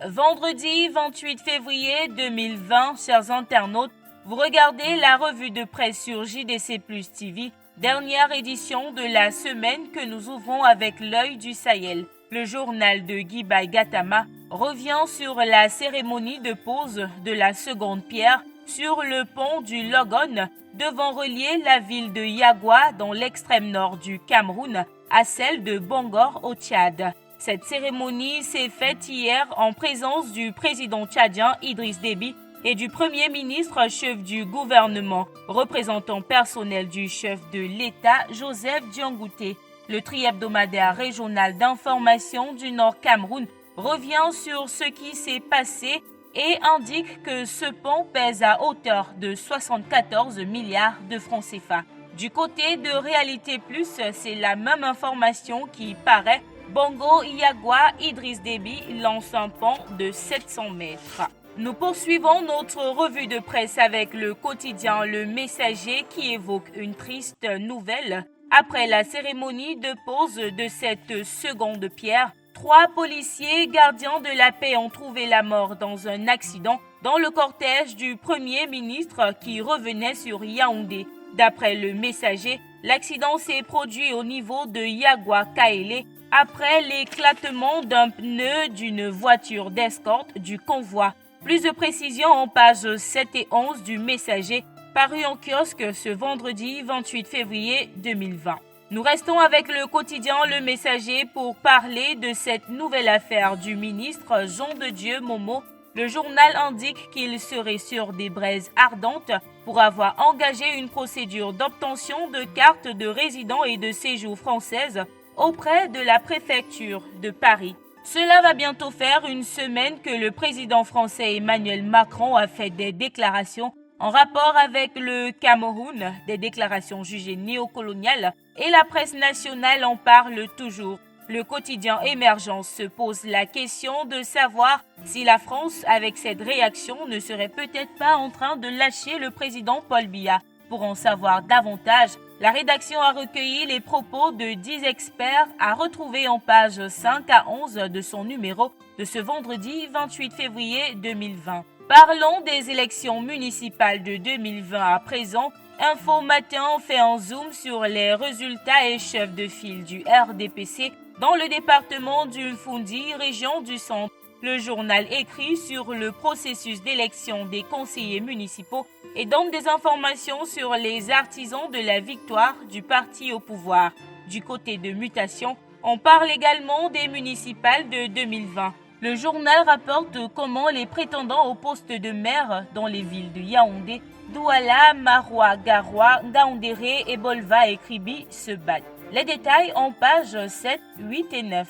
Vendredi 28 février 2020, chers internautes, vous regardez la revue de presse sur JDC Plus TV, dernière édition de la semaine que nous ouvrons avec l'œil du Sahel. Le journal de Guy Gatama revient sur la cérémonie de pose de la seconde pierre sur le pont du Logon devant relier la ville de Yagoua dans l'extrême nord du Cameroun à celle de Bangor au Tchad. Cette cérémonie s'est faite hier en présence du président tchadien Idriss Déby et du premier ministre chef du gouvernement, représentant personnel du chef de l'État Joseph Diangoute. Le tri-hebdomadaire régional d'information du Nord Cameroun revient sur ce qui s'est passé et indique que ce pont pèse à hauteur de 74 milliards de francs CFA. Du côté de Réalité Plus, c'est la même information qui paraît. Bongo Yagoua Idriss Déby lance un pont de 700 mètres. Nous poursuivons notre revue de presse avec le quotidien Le Messager qui évoque une triste nouvelle. Après la cérémonie de pose de cette seconde pierre, 3 policiers gardiens de la paix ont trouvé la mort dans un accident dans le cortège du Premier ministre qui revenait sur Yaoundé. D'après Le Messager, l'accident s'est produit au niveau de Yagoua-Kaélé après l'éclatement d'un pneu d'une voiture d'escorte du convoi. Plus de précisions en pages 7 et 11 du Messager, paru en kiosque ce vendredi 28 février 2020. Nous restons avec le quotidien Le Messager pour parler de cette nouvelle affaire du ministre Jean de Dieu Momo. Le journal indique qu'il serait sur des braises ardentes pour avoir engagé une procédure d'obtention de cartes de résident et de séjour françaises auprès de la préfecture de Paris. Cela va bientôt faire une semaine que le président français Emmanuel Macron a fait des déclarations en rapport avec le Cameroun, des déclarations jugées néocoloniales, et la presse nationale en parle toujours. Le quotidien Émergence se pose la question de savoir si la France, avec cette réaction, ne serait peut-être pas en train de lâcher le président Paul Biya. Pour en savoir davantage, la rédaction a recueilli les propos de 10 experts à retrouver en pages 5 à 11 de son numéro de ce vendredi 28 février 2020. Parlons des élections municipales de 2020 à présent. Info Matin fait un zoom sur les résultats et chefs de file du RDPC dans le département du Foundi, région du Centre. Le journal écrit sur le processus d'élection des conseillers municipaux et donne des informations sur les artisans de la victoire du parti au pouvoir. Du côté de Mutation, on parle également des municipales de 2020. Le journal rapporte comment les prétendants au poste de maire dans les villes de Yaoundé, Douala, Maroua, Garoua, Ngaoundéré et Bolva et Kribi se battent. Les détails en pages 7, 8 et 9.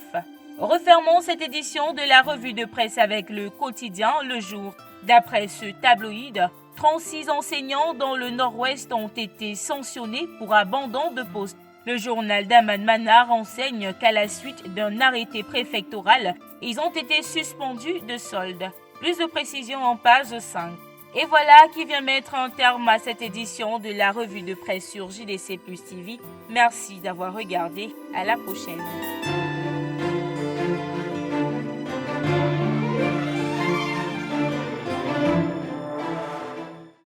Refermons cette édition de la revue de presse avec le quotidien Le Jour. D'après ce tabloïd, 36 enseignants dans le nord-ouest ont été sanctionnés pour abandon de poste. Le journal d'Aman Manar enseigne qu'à la suite d'un arrêté préfectoral, ils ont été suspendus de solde. Plus de précisions en page 5. Et voilà qui vient mettre un terme à cette édition de la revue de presse sur JDC Plus TV. Merci d'avoir regardé. À la prochaine.